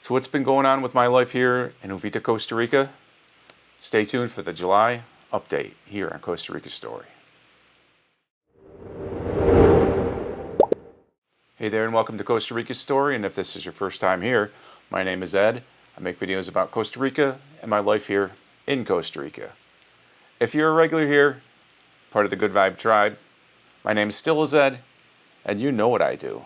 So what's been going on with my life here in Uvita, Costa Rica? Stay tuned for the July update here on Costa Rica Story. Hey there and welcome to Costa Rica Story, and if this is your first time here, my name is Ed. I make videos about Costa Rica and my life here in Costa Rica. If you're a regular here, part of the Good Vibe tribe, my name still is Ed, and you know what I do.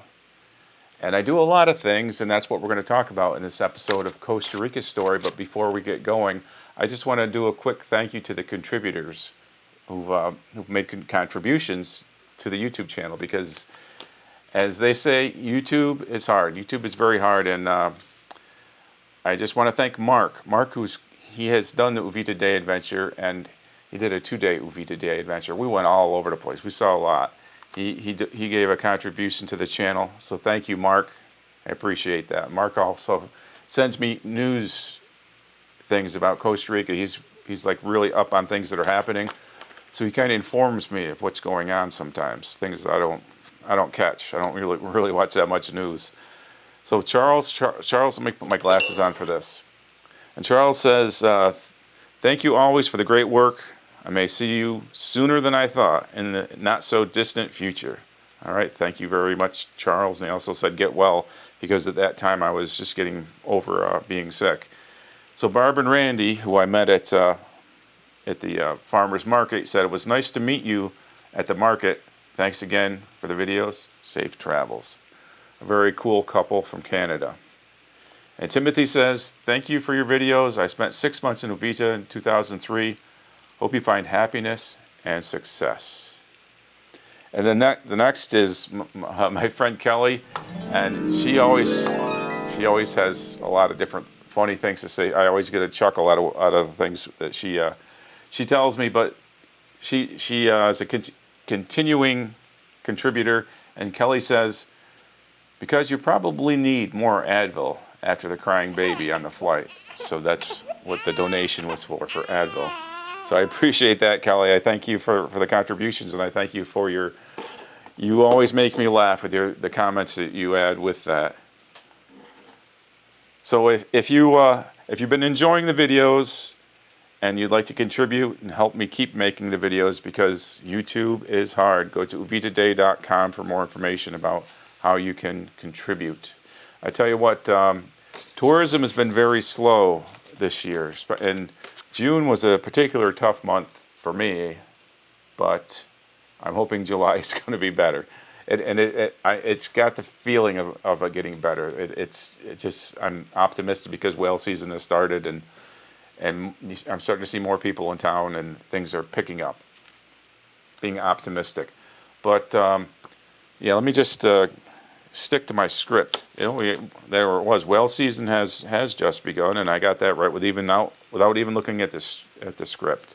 And I do a lot of things, and that's what we're going to talk about in this episode of Costa Rica Story. But before we get going, I just want to do a quick thank you to the contributors who've made contributions to the YouTube channel, because as they say, YouTube is hard. YouTube is very hard, and I just want to thank Mark. Mark, he has done the Uvita Day Adventure, and he did a 2-day Uvita Day Adventure. We went all over the place. We saw a lot. He gave a contribution to the channel, so thank you, Mark. I appreciate that. Mark also sends me news things about Costa Rica. He's like really up on things that are happening, so he kind of informs me of what's going on sometimes. Things I don't catch. I don't really watch that much news. So Charles, let me put my glasses on for this. And Charles says, "Thank you always for the great work. I may see you sooner than I thought in the not so distant future." All right, thank you very much, Charles. And he also said, "Get well," because at that time I was just getting over being sick. So Barb and Randy, who I met at the farmer's market, said, "It was nice to meet you at the market. Thanks again for the videos. Safe travels." A very cool couple from Canada. And Timothy says, "Thank you for your videos. I spent 6 months in Uvita in 2003. Hope you find happiness and success." And then the next is my friend Kelly, and she always has a lot of different funny things to say. I always get a chuckle out of the things that she tells me. But she is a continuing contributor, and Kelly says, "Because you probably need more Advil after the crying baby on the flight." So that's what the donation was for Advil. So I appreciate that, Kelly. I thank you for the contributions, and I thank you for you always make me laugh with the comments that you add with that. So if you've been enjoying the videos and you'd like to contribute and help me keep making the videos, because YouTube is hard, go to uvitaday.com for more information about how you can contribute. I tell you what, tourism has been very slow this year, and June was a particular tough month for me, but I'm hoping July is going to be better. It's got the feeling of it getting better. I'm optimistic because whale season has started, and I'm starting to see more people in town, and things are picking up. Being optimistic, but yeah, let me just stick to my script. There it was. Whale season has just begun, and I got that right without even looking at the script.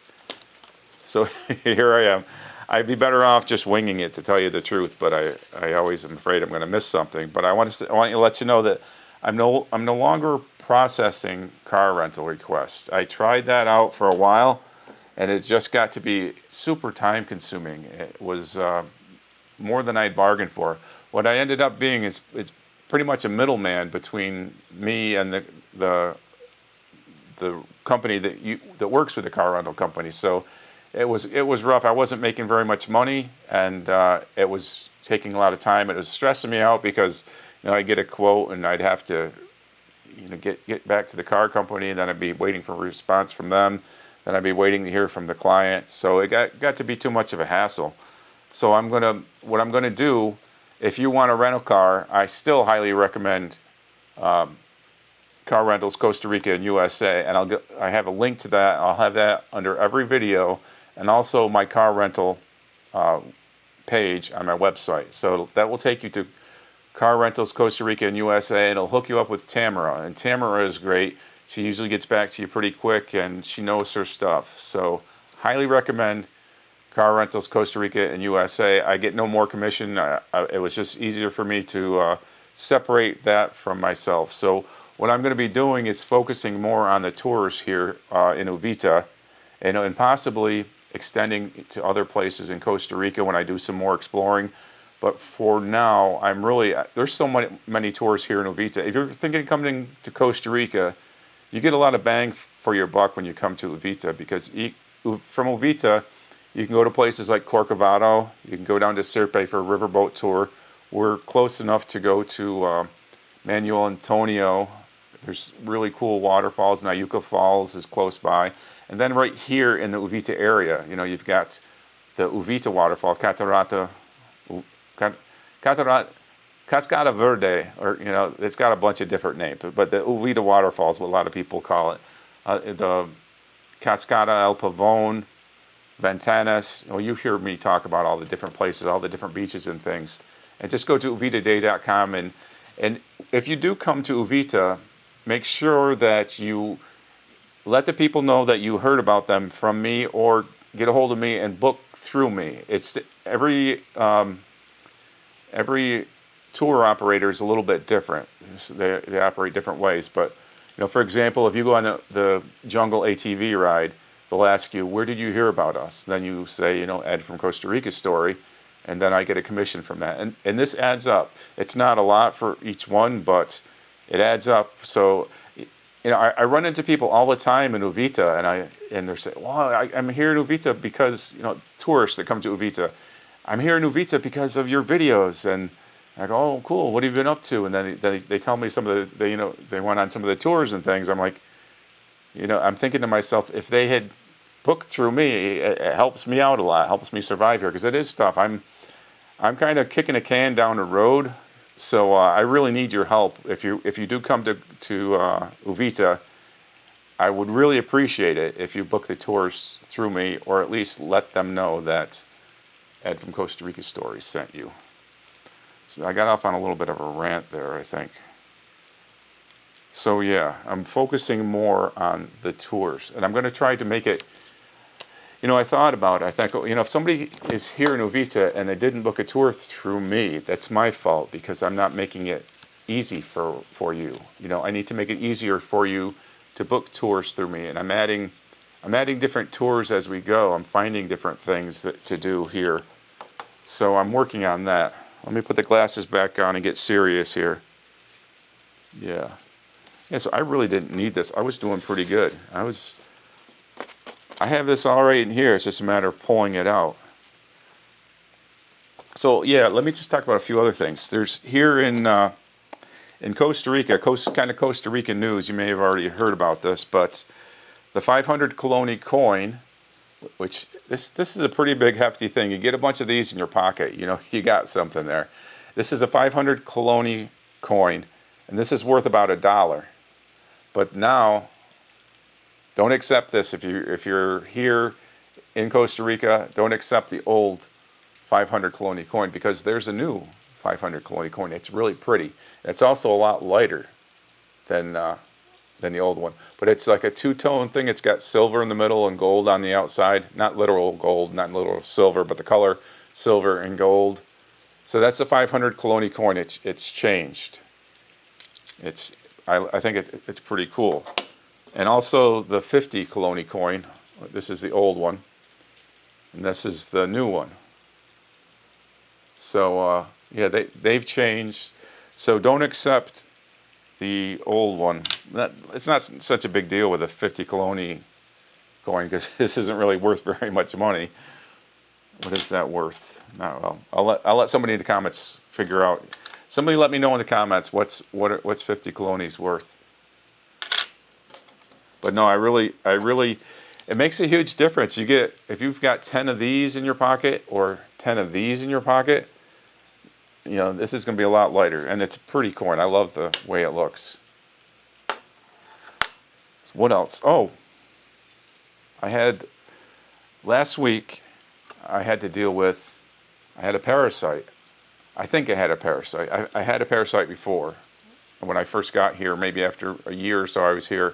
So here I am. I'd be better off just winging it, to tell you the truth, but I always am afraid I'm going to miss something. But I want to let you know that I'm no longer processing car rental requests. I tried that out for a while, and it just got to be super time consuming. It was more than I'd bargained for. What I ended up being is pretty much a middleman between me and the company that works with the car rental company. So it was rough. I wasn't making very much money, and it was taking a lot of time. It was stressing me out because I'd get a quote and I'd have to get back to the car company, and then I'd be waiting for a response from them. Then I'd be waiting to hear from the client. So it got to be too much of a hassle. So what I'm gonna do, if you want to rent a car, I still highly recommend Car Rentals Costa Rica and USA, and I have a link to that. I'll have that under every video, and also my car rental page on my website. So that will take you to Car Rentals Costa Rica and USA, and it'll hook you up with Tamara. And Tamara is great. She usually gets back to you pretty quick, and she knows her stuff. So highly recommend Car Rentals Costa Rica and USA. I get no more commission. It was just easier for me to separate that from myself. So what I'm going to be doing is focusing more on the tours here in Uvita, and possibly extending to other places in Costa Rica when I do some more exploring. But for now, I'm really, there's so many tours here in Uvita. If you're thinking of coming to Costa Rica, you get a lot of bang for your buck when you come to Uvita, because from Uvita, you can go to places like Corcovado. You can go down to Sirpe for a riverboat tour. We're close enough to go to Manuel Antonio. There's really cool waterfalls. Nayuca Falls is close by. And then right here in the Uvita area, you've got the Uvita waterfall, Cascada Verde, or it's got a bunch of different names, but the Uvita waterfalls, what a lot of people call it. The Cascada El Pavon, Ventanas. You hear me talk about all the different places, all the different beaches and things. And just go to uvitaday.com, and if you do come to Uvita, make sure that you let the people know that you heard about them from me, or get a hold of me and book through me. It's every tour operator is a little bit different. They operate different ways. But for example, if you go on the jungle ATV ride, they'll ask you, where did you hear about us? Then you say, Ed from Costa Rica Story, and then I get a commission from that. And this adds up. It's not a lot for each one, but it adds up. So I run into people all the time in Uvita, and they're saying, well, I'm here in Uvita because, tourists that come to Uvita, I'm here in Uvita because of your videos. And I go, oh, cool, what have you been up to? And then they tell me some of they went on some of the tours and things. I'm like, I'm thinking to myself, if they had booked through me, it helps me out a lot, helps me survive here, because it is tough. I'm kind of kicking a can down the road. So I really need your help. If you do come to Uvita, I would really appreciate it if you book the tours through me, or at least let them know that Ed from Costa Rica Stories sent you. So I got off on a little bit of a rant there, I think. So yeah, I'm focusing more on the tours, and I'm going to try to make it. I thought about it. I think, if somebody is here in Uvita and they didn't book a tour through me, that's my fault, because I'm not making it easy for you. I need to make it easier for you to book tours through me, and I'm adding different tours as we go. I'm finding different things to do here. So I'm working on that. Let me put the glasses back on and get serious here. Yeah, so I really didn't need this. I was doing pretty good. I have this all right in here. It's just a matter of pulling it out. So yeah, let me just talk about a few other things. There's here in Costa Rica, kind of Costa Rican news. You may have already heard about this, but the 500 coloni coin, which this is a pretty big hefty thing. You get a bunch of these in your pocket, you got something there. This is a 500 coloni coin, and this is worth about $1. But now, don't accept this if you're here in Costa Rica. Don't accept the old 500 coloni coin, because there's a new 500 coloni coin. It's really pretty. It's also a lot lighter than the old one, but it's like a two-tone thing. It's got silver in the middle and gold on the outside. Not literal gold, not literal silver, but the color silver and gold. So that's the 500 coloni coin. It's changed. I think it's pretty cool. And also the 50 coloni coin. This is the old one, and this is the new one. So yeah, they've changed. So don't accept the old one. It's not such a big deal with a 50 coloni coin, because this isn't really worth very much money. What is that worth? Well, I'll let somebody in the comments figure out. Somebody let me know in the comments what's 50 colonis worth. But no, I really, it makes a huge difference. If you've got 10 of these in your pocket or 10 of these in your pocket, this is going to be a lot lighter, and it's a pretty coin. I love the way it looks. So what else? Oh, last week, I had a parasite. I think I had a parasite. I had a parasite before. When I first got here, maybe after a year or so I was here,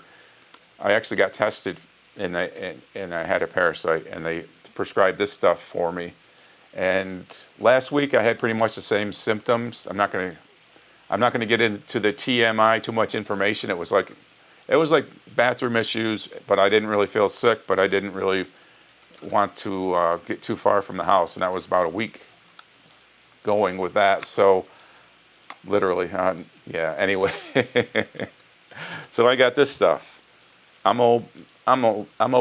I actually got tested, and I had a parasite, and they prescribed this stuff for me. And last week I had pretty much the same symptoms. I'm not going to get into the TMI, too much information. It was like bathroom issues, but I didn't really feel sick, but I didn't really want to get too far from the house, and that was about a week going with that. So literally, yeah. Anyway, so I got this stuff. I'm a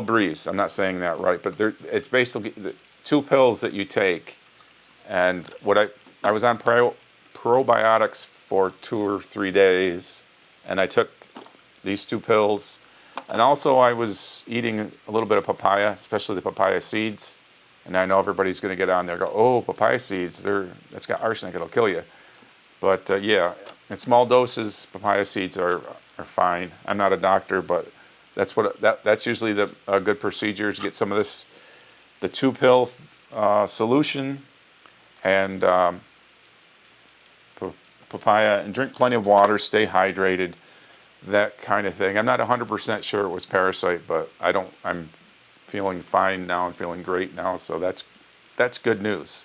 breeze. I'm not saying that right, but it's basically the 2 pills that you take. And I was on probiotics for 2 or 3 days, and I took these 2 pills, and also I was eating a little bit of papaya, especially the papaya seeds. And I know everybody's going to get on there and go, oh, papaya seeds, that's got arsenic, it'll kill you. But yeah, in small doses, papaya seeds are fine. I'm not a doctor, but that's usually a good procedure, to get some of this, the 2 pill solution, and papaya, and drink plenty of water, stay hydrated, that kind of thing. I'm not 100% sure it was parasite, but I'm feeling fine now. I'm feeling great now, so that's good news.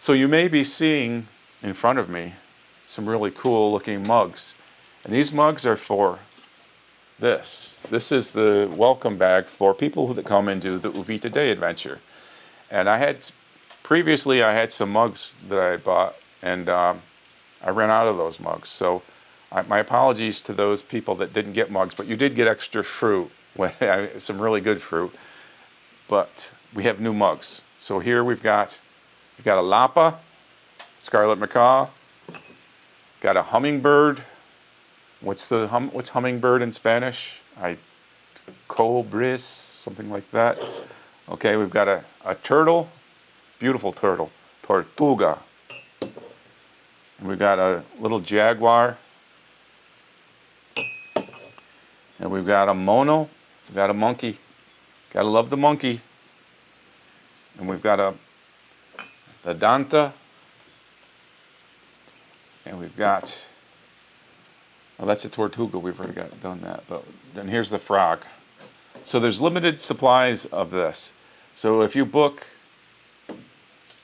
So you may be seeing in front of me some really cool looking mugs, and these mugs are for this. This is the welcome bag for people that come and do the Uvita Day Adventure. And previously I had some mugs that I had bought, and I ran out of those mugs. So my apologies to those people that didn't get mugs, but you did get extra fruit, some really good fruit. But we have new mugs. So here we've got a lapa, scarlet macaw, got a hummingbird. What's hummingbird in Spanish? Cobris, something like that. Okay, we've got a turtle, beautiful turtle, tortuga. And we've got a little jaguar. And we've got a mono, we've got a monkey. Gotta love the monkey. And we've got the danta. And we've got, well, that's a tortuga, we've already done that. But then here's the frog. So there's limited supplies of this. So if you book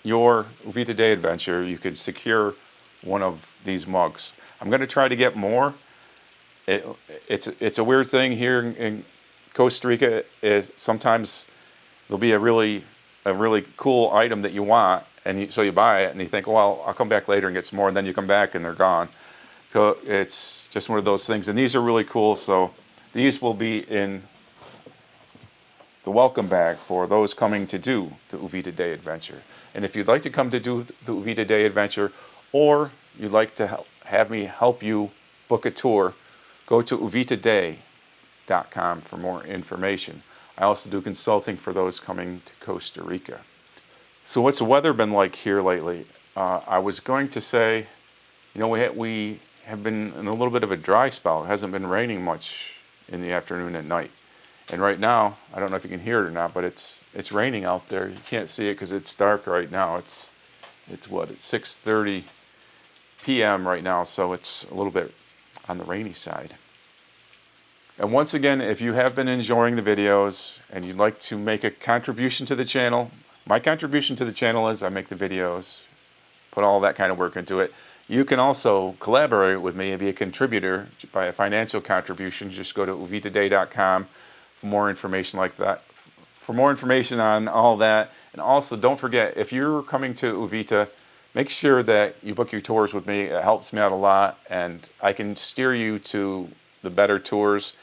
your Uvita Day Adventure, you could secure one of these mugs. I'm going to try to get more. It's a weird thing here in Costa Rica. Is sometimes there'll be a really cool item that you want, and so you buy it, and you think, well, I'll come back later and get some more, and then you come back and they're gone. So it's just one of those things, and these are really cool. So these will be in the welcome bag for those coming to do the Uvita Day Adventure. And if you'd like to come to do the Uvita Day Adventure, or you'd like to have me help you book a tour, go to uvitaday.com for more information. I also do consulting for those coming to Costa Rica. So what's the weather been like here lately? I was going to say, we have been in a little bit of a dry spell. It hasn't been raining much in the afternoon and night. And right now, I don't know if you can hear it or not, but it's raining out there. You can't see it because it's dark right now. It's 6:30 p.m. right now, so it's a little bit on the rainy side. And once again, if you have been enjoying the videos and you'd like to make a contribution to the channel, my contribution to the channel is I make the videos, put all that kind of work into it. You can also collaborate with me and be a contributor by a financial contribution. Just go to uvitaday.com for more information like that. For more information on all that. And also, don't forget, if you're coming to Uvita, make sure that you book your tours with me. It helps me out a lot, and I can steer you to the better tours.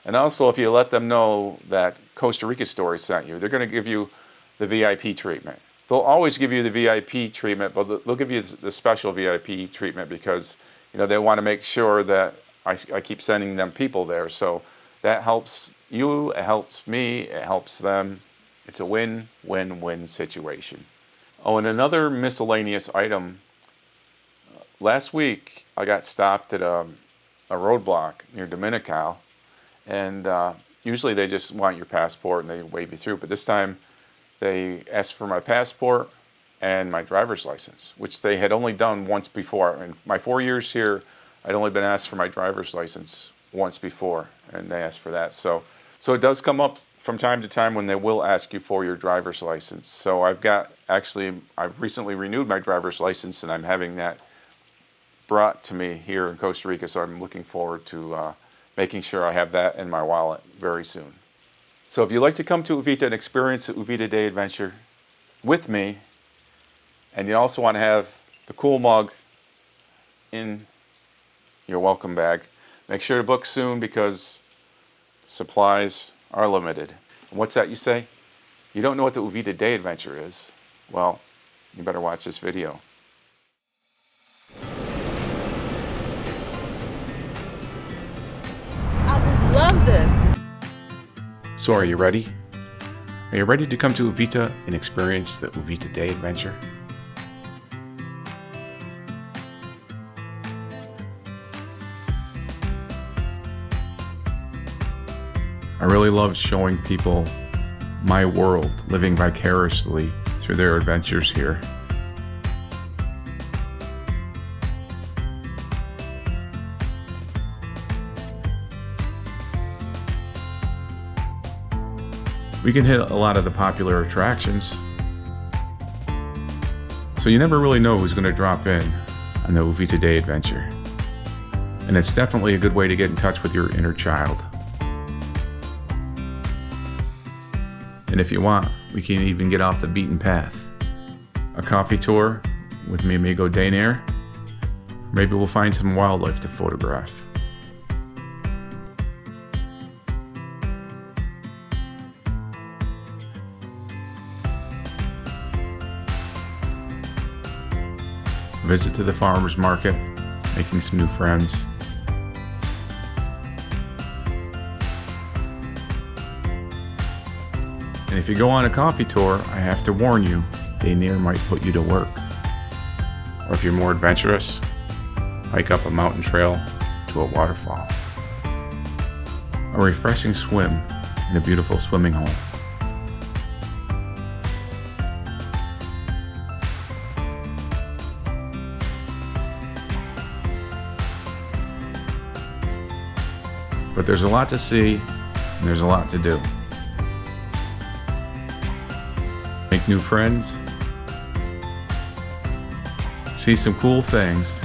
And also, if you let them know that Costa Rica Story sent you, they're going to give you the VIP treatment. They'll always give you the VIP treatment, but they'll give you the special VIP treatment because they want to make sure that I keep sending them people there. So that helps you, it helps me, it helps them. It's a win-win-win situation. Oh, and another miscellaneous item. Last week, I got stopped at a roadblock near Dominical, and usually they just want your passport and they wave you through. But this time, they asked for my passport and my driver's license, which they had only done once before. In my 4 years here, I'd only been asked for my driver's license once before, and they asked for that. So it does come up from time to time when they will ask you for your driver's license. So I've recently renewed my driver's license, and I'm having that brought to me here in Costa Rica. So I'm looking forward to making sure I have that in my wallet very soon. So if you'd like to come to Uvita and experience the Uvita Day Adventure with me, And you also want to have the cool mug in your welcome bag. Make sure to book soon because supplies are limited. And what's that you say? You don't know what the Uvita Day Adventure is? Well, you better watch this video. I would love this. So are you ready? Are you ready to come to Uvita and experience the Uvita Day Adventure? I really love showing people my world, living vicariously through their adventures here. We can hit a lot of the popular attractions, so you never really know who's going to drop in on the Uvita Day Adventure. And it's definitely a good way to get in touch with your inner child. And if you want, we can even get off the beaten path. A coffee tour with mi amigo Dainair. Maybe we'll find some wildlife to photograph. Visit to the farmer's market, making some new friends. And if you go on a coffee tour, I have to warn you, Dainair might put you to work. Or if you're more adventurous, hike up a mountain trail to a waterfall. A refreshing swim in a beautiful swimming hole. But there's a lot to see, and there's a lot to do. Make new friends, see some cool things,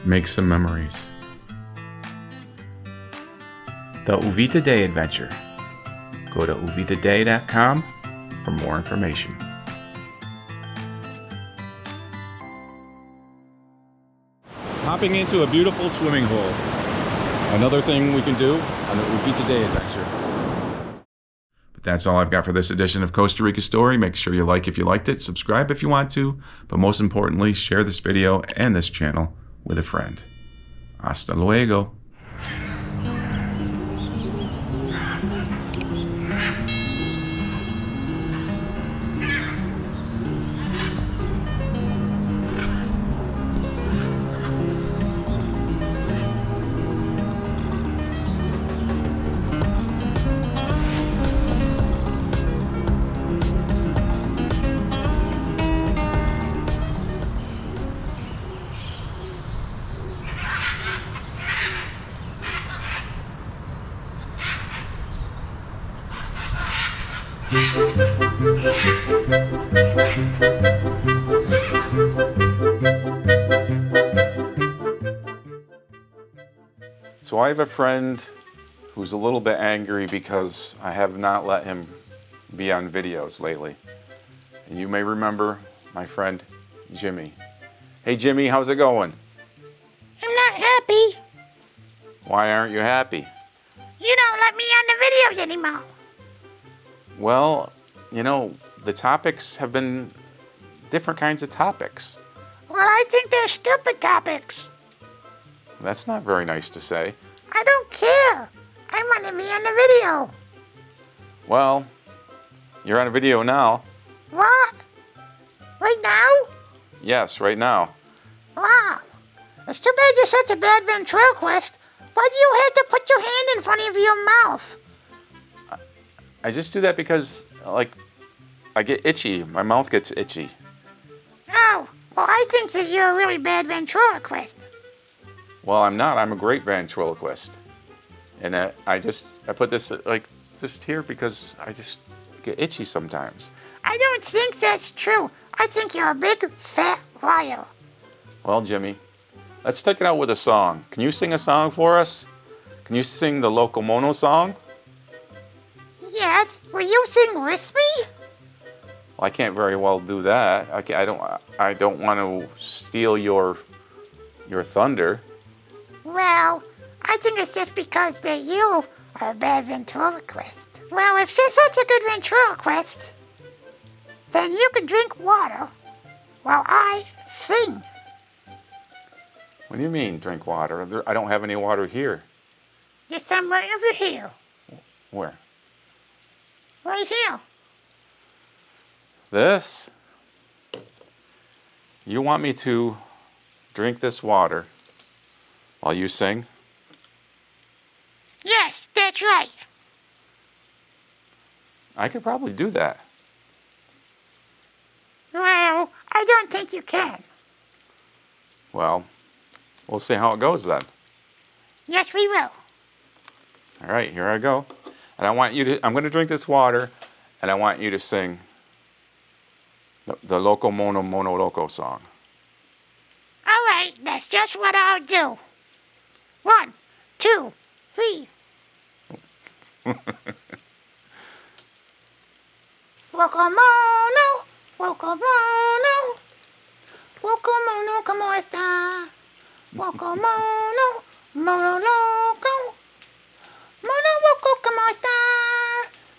make some memories. The Uvita Day Adventure. Go to uvitaday.com for more information. Hopping into a beautiful swimming hole. Another thing we can do on the Uvita Day Adventure. But that's all I've got for this edition of Costa Rica Story. Make sure you like if you liked it, subscribe if you want to, but most importantly, share this video and this channel with a friend. Hasta luego. So I have a friend who's a little bit angry because I have not let him be on videos lately. And you may remember my friend Jimmy. Hey Jimmy, how's it going? I'm not happy. Why aren't you happy? You don't let me on the videos anymore. Well, you know, the topics have been different kinds of topics. Well, I think they're stupid topics. That's not very nice to say. I don't care. I want to be on the video. Well, you're on a video now. What? Right now? Yes, right now. Wow. It's too bad you're such a bad ventriloquist. Why do you have to put your hand in front of your mouth? I just do that because, like, I get itchy. My mouth gets itchy. Oh, well, I think that you're a really bad ventriloquist. Well, I'm not. I'm a great ventriloquist. And I put this, like, just here because I just get itchy sometimes. I don't think that's true. I think you're a big, fat liar. Well, Jimmy, let's take it out with a song. Can you sing a song for us? Can you sing the Locomono song? Yes, will you sing with me? Well, I can't very well do that. I don't want to steal your thunder. Well, I think it's just because that you are a bad ventriloquist. Well, if she's such a good ventriloquist, then you can drink water while I sing. What do you mean, drink water? I don't have any water here. There's some right over here. Where? Right here. This? You want me to drink this water while you sing? Yes, that's right. I could probably do that. Well, I don't think you can. Well, we'll see how it goes then. Yes, we will. All right, here I go. And I'm going to drink this water, and I want you to sing the Loco Mono Mono Loco song. All right, that's just what I'll do. 1, 2, 3. Loco Mono, Loco Mono, Loco Mono, ¿cómo está? Loco Mono, Mono Loco, Mono Loco, ¿cómo está?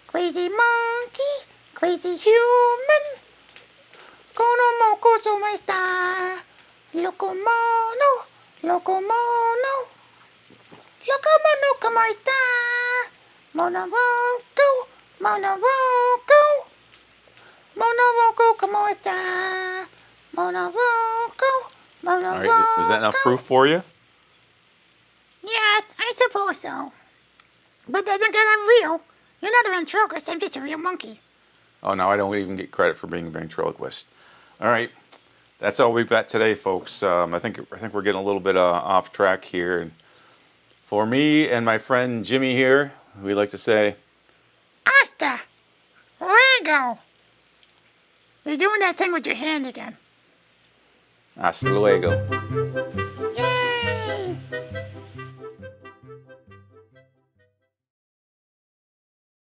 Crazy monkey, crazy human, Cono Moco, ¿cómo está? Loco Mono, Loco Mono, Loco Mono, ¿cómo está? Mono Loco, Mono Loco, Mono Loco, ¿cómo está? Mono Loco, Mono All Loco. right, is that enough proof for you? Yes, I suppose so. But that doesn't get unreal. You're not a ventriloquist, I'm just a real monkey. Oh, no, I don't even get credit for being a ventriloquist. All right, that's all we've got today, folks. I think we're getting a little bit off track here. And for me and my friend Jimmy here, we like to say, Hasta luego. You're doing that thing with your hand again. hasta luego.